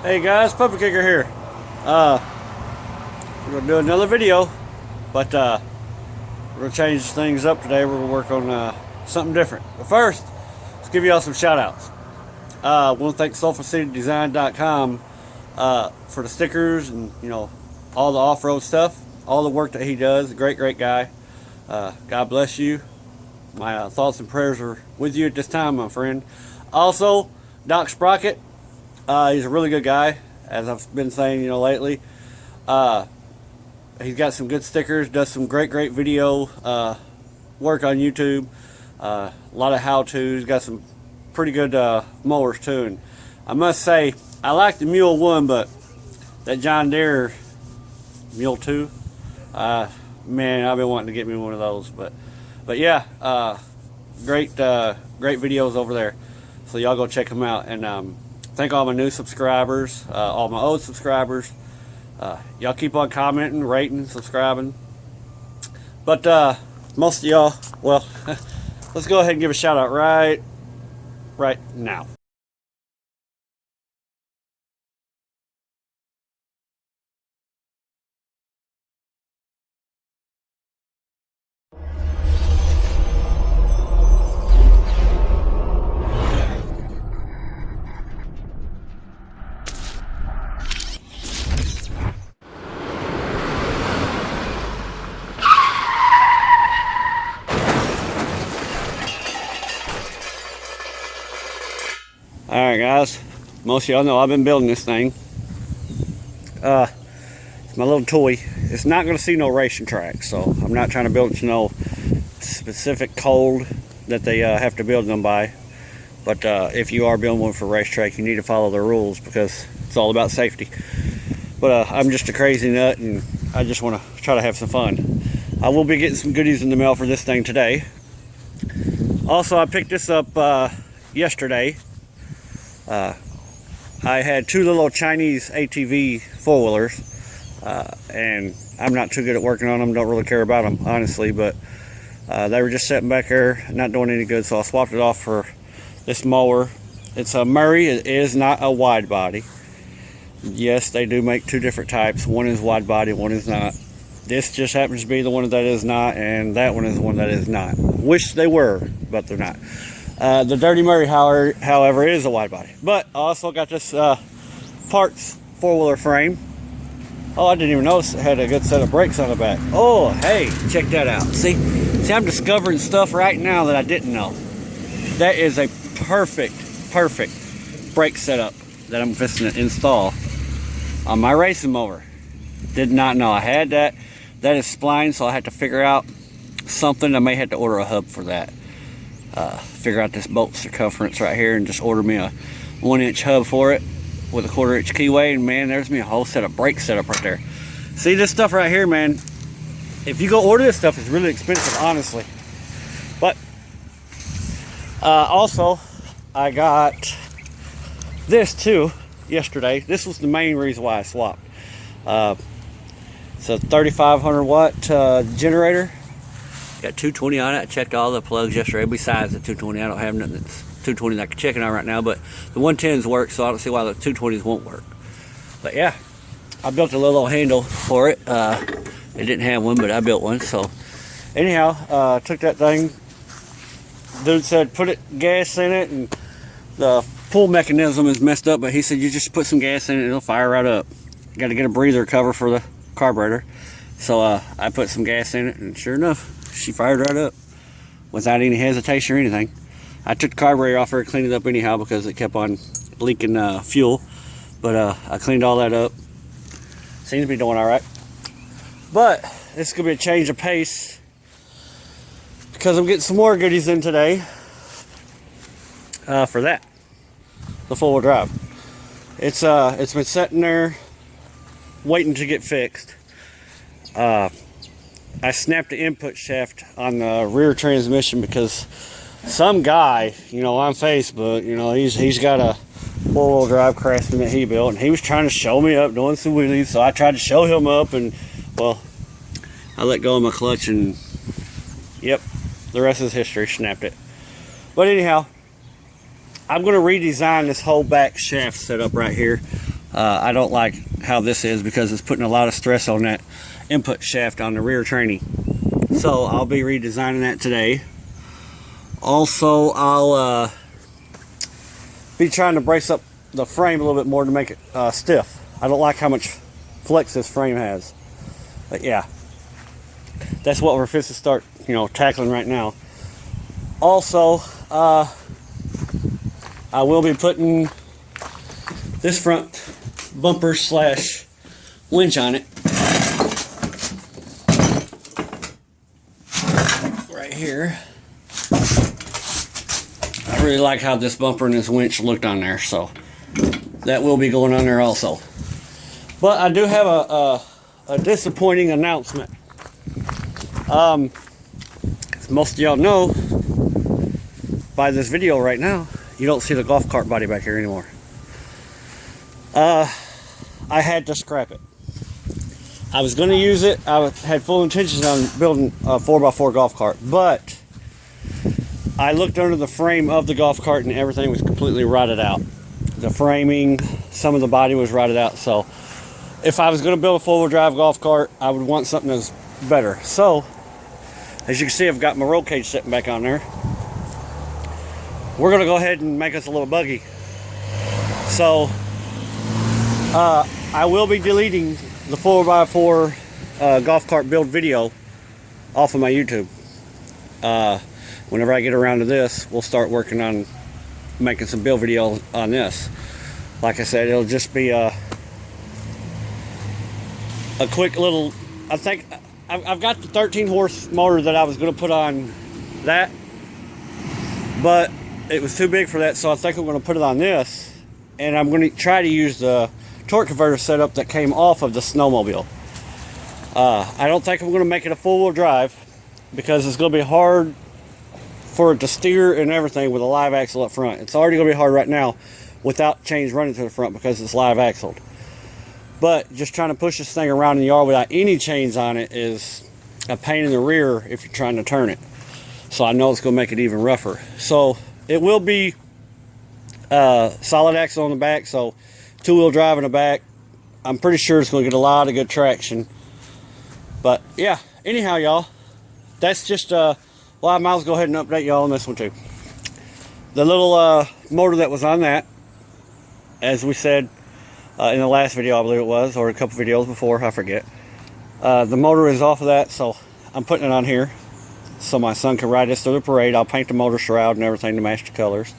Hey guys, PuppetKicker here. We're gonna do another video, but we're gonna change things up today. We're gonna work on something different. But first, let's give y'all some shout outs. I want to thank SulphurCityDesign.com for the stickers and all the off-road stuff, all the work that he does. Great guy. God bless you. My thoughts and prayers are with you at this time, my friend. Also, Doc Sprocket. He's a really good guy, as I've been saying, lately. He's got some good stickers, does some great video work on YouTube. A lot of how-tos, got some pretty good mowers too. And I must say, I like the Mule 1, but that John Deere Mule 2, man, I've been wanting to get me one of those. But yeah, great videos over there. So y'all go check them out. And thank all my new subscribers, all my old subscribers. Y'all keep on commenting, rating, subscribing. But most of y'all, well, let's go ahead and give a shout out right now. Alright guys, most of y'all know I've been building this thing. It's my little toy. It's not going to see no racing track, so I'm not trying to build it to no specific code that they have to build them by. But if you are building one for racetrack, you need to follow the rules because it's all about safety. But I'm just a crazy nut and I just want to try to have some fun. I will be getting some goodies in the mail for this thing today. Also, I picked this up yesterday. I had two little Chinese ATV four-wheelers, and I'm not too good at working on them, don't really care about them, honestly, but they were just sitting back there, not doing any good, so I swapped it off for this mower. It's a Murray. It is not a wide body. Yes, they do make two different types. One is wide body, one is not. This just happens to be the one that is not, and that one is the one that is not. Wish they were, but they're not. The Dirty Murray, however, is a wide body. But I also got this parts four-wheeler frame. Oh, I didn't even notice it had a good set of brakes on the back. Oh, hey, check that out. See, I'm discovering stuff right now that I didn't know. That is a perfect brake setup that I'm fixing to install on my racing mower. Did not know I had that. That is spline, so I had to figure out something. I may have to order a hub for that. Figure out this bolt circumference right here and just order me a 1-inch hub for it with a 1/4-inch keyway, and man, there's me a whole set of brake setup right there. See this stuff right here, man, if you go order this stuff, it's really expensive, honestly. But also I got this too yesterday. This was the main reason why I swapped. It's a 3500 watt generator. Got 220 on it. I checked all the plugs yesterday. Besides the 220, I don't have nothing that's 220 that I can check it on right now, but the 110s work, so I don't see why the 220s won't work. But yeah, I built a little handle for it. It didn't have one, but I built one. So anyhow, took that thing. Dude said put gas in it, and the pull mechanism is messed up, but he said you just put some gas in it and it'll fire right up. Got to get a breather cover for the carburetor. So I put some gas in it, and sure enough, she fired right up without any hesitation or anything. I took the carburetor off her and cleaned it up anyhow because it kept on leaking fuel. But I cleaned all that up. Seems to be doing all right. But this is going to be a change of pace because I'm getting some more goodies in today for that. The four-wheel drive. It's been sitting there waiting to get fixed. I snapped the input shaft on the rear transmission because some guy, on Facebook, he's got a four-wheel drive Craftsman that he built, and he was trying to show me up doing some wheelies, so I tried to show him up, and well, I let go of my clutch, and yep, the rest is history. Snapped it. But anyhow, I'm going to redesign this whole back shaft setup right here. I don't like how this is because it's putting a lot of stress on that input shaft on the rear tranny. So I'll be redesigning that today. Also, I'll be trying to brace up the frame a little bit more to make it stiff. I don't like how much flex this frame has. But yeah, that's what we're fixing to start, tackling right now. Also, I will be putting this front bumper slash winch on it right here. I really like how this bumper and this winch looked on there, so that will be going on there also. But I do have a disappointing announcement. As most of y'all know by this video right now, you don't see the golf cart body back here anymore. I had to scrap it. I was going to use it. I had full intentions on building a 4x4 golf cart, but I looked under the frame of the golf cart and everything was completely rotted out. The framing, some of the body was rotted out. So if I was going to build a four-wheel drive golf cart, I would want something that's better. So as you can see, I've got my roll cage sitting back on there. We're going to go ahead and make us a little buggy. So I will be deleting the 4x4 golf cart build video off of my YouTube. Whenever I get around to this, we'll start working on making some build video on this. Like I said, it'll just be a quick little, I think I've got the 13 horse motor that I was going to put on that, but it was too big for that, so I think I'm going to put it on this, and I'm going to try to use the torque converter setup that came off of the snowmobile. I don't think I'm going to make it a four-wheel drive because it's going to be hard for it to steer and everything with a live axle up front. It's already going to be hard right now without chains running to the front because it's live axled. But just trying to push this thing around in the yard without any chains on it is a pain in the rear if you're trying to turn it. So I know it's going to make it even rougher. So it will be solid axle on the back, so two-wheel drive in the back. I'm pretty sure it's going to get a lot of good traction. But yeah, anyhow, y'all, that's just well, I might as well go ahead and update y'all on this one too. The little motor that was on that, as we said in the last video, I believe it was, or a couple videos before, I forget. The motor is off of that, so I'm putting it on here so my son can ride this through the parade. I'll paint the motor shroud and everything to match the colors.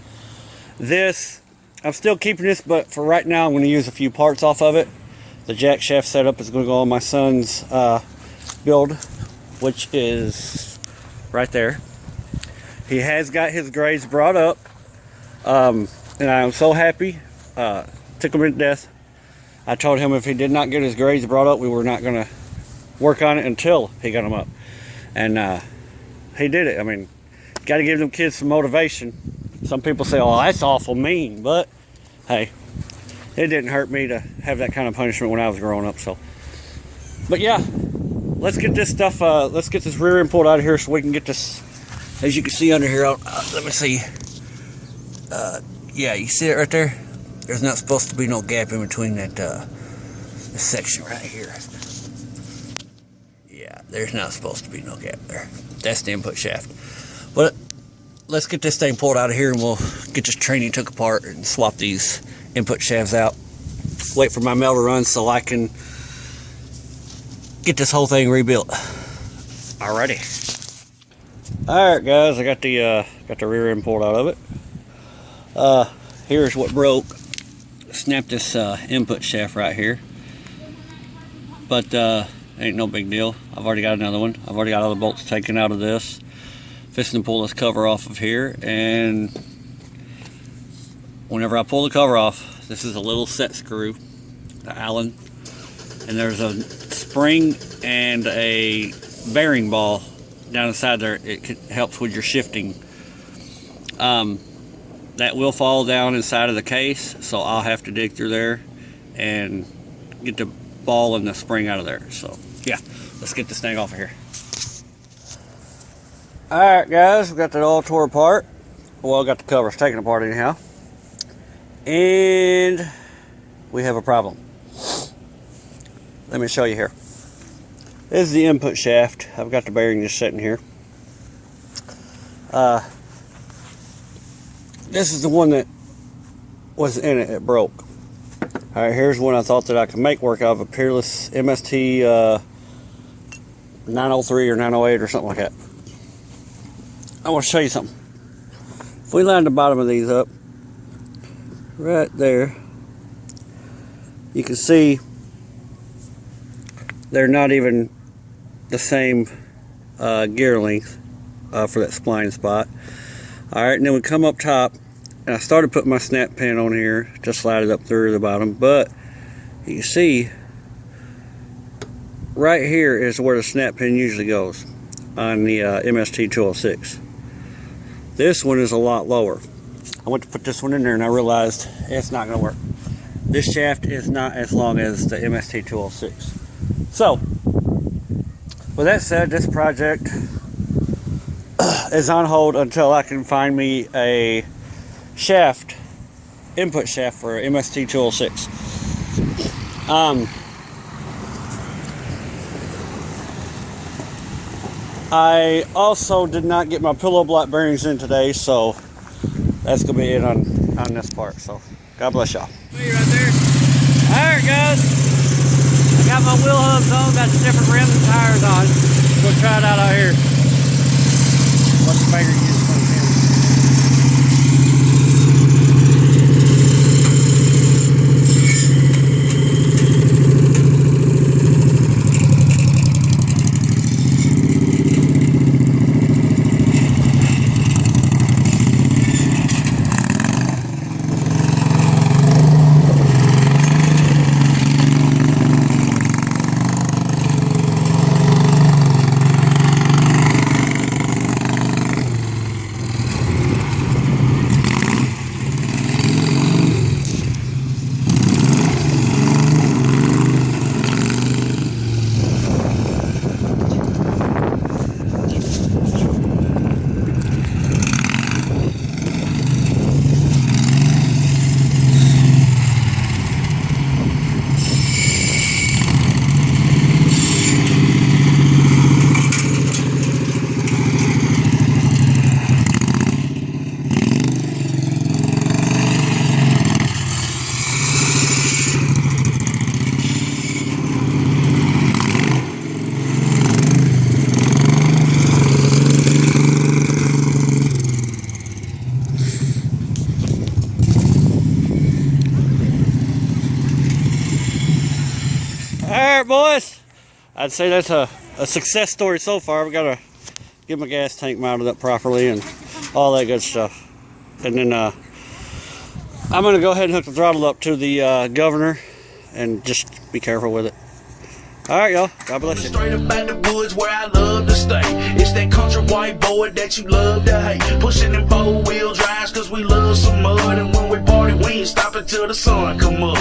This, I'm still keeping this, but for right now I'm going to use a few parts off of it. The jack shaft setup is going to go on my son's build, which is right there. He has got his grades brought up, and I am so happy. Took him to death. I told him if he did not get his grades brought up, we were not going to work on it until he got them up. And he did it. I mean, got to give them kids some motivation. Some people say, oh, that's awful mean, but hey, it didn't hurt me to have that kind of punishment when I was growing up. So, but yeah, let's get this stuff, let's get this rear end pulled out of here so we can get this, as you can see under here. Let me see. Yeah, you see it right there? There's not supposed to be no gap in between that this section right here. Yeah, there's not supposed to be no gap there. That's the input shaft. But let's get this thing pulled out of here and we'll get this training took apart and swap these input shafts out. Wait for my mail to run so I can get this whole thing rebuilt. Alrighty. Alright guys, I got the rear end pulled out of it. Here's what broke. Snapped this input shaft right here. But ain't no big deal. I've already got another one. I've already got other bolts taken out of this. Fixing to pull this cover off of here, and whenever I pull the cover off, this is a little set screw, the Allen, and there's a spring and a bearing ball down inside there. It helps with your shifting. That will fall down inside of the case, so I'll have to dig through there and get the ball and the spring out of there. So yeah, let's get this thing off of here. Alright guys, we got that all tore apart. Well, I got the covers taken apart anyhow. And we have a problem. Let me show you here. This is the input shaft. I've got the bearing just sitting here. This is the one that was in it. It broke. Alright, here's one I thought that I could make work out of a Peerless MST 903 or 908 or something like that. I want to show you something. If we line the bottom of these up, right there, you can see they're not even the same gear length for that spline spot. Alright, and then we come up top, and I started putting my snap pin on here to slide it up through the bottom, but you can see right here is where the snap pin usually goes on the MST 206. This one is a lot lower. I went to put this one in there and I realized it's not going to work. This shaft is not as long as the MST 206. So, with that said, this project is on hold until I can find me a shaft, input shaft for MST 206. I also did not get my pillow block bearings in today, so that's gonna be it on this part. So God bless y'all. Right there. All right, guys. I got my wheel hubs on, got the different rims and tires on. Go try it out here. What the bagger uses. Alright, boys, I'd say that's a success story so far. We gotta get my gas tank mounted up properly and all that good stuff. And then I'm gonna go ahead and hook the throttle up to the governor and just be careful with it. Alright, y'all, God bless you. Straight up out the woods where I love to stay. It's that country white boy that you love to hate. Pushing them 4-wheel drives cause we love some mud. And when we party we ain't stopping till the sun come up.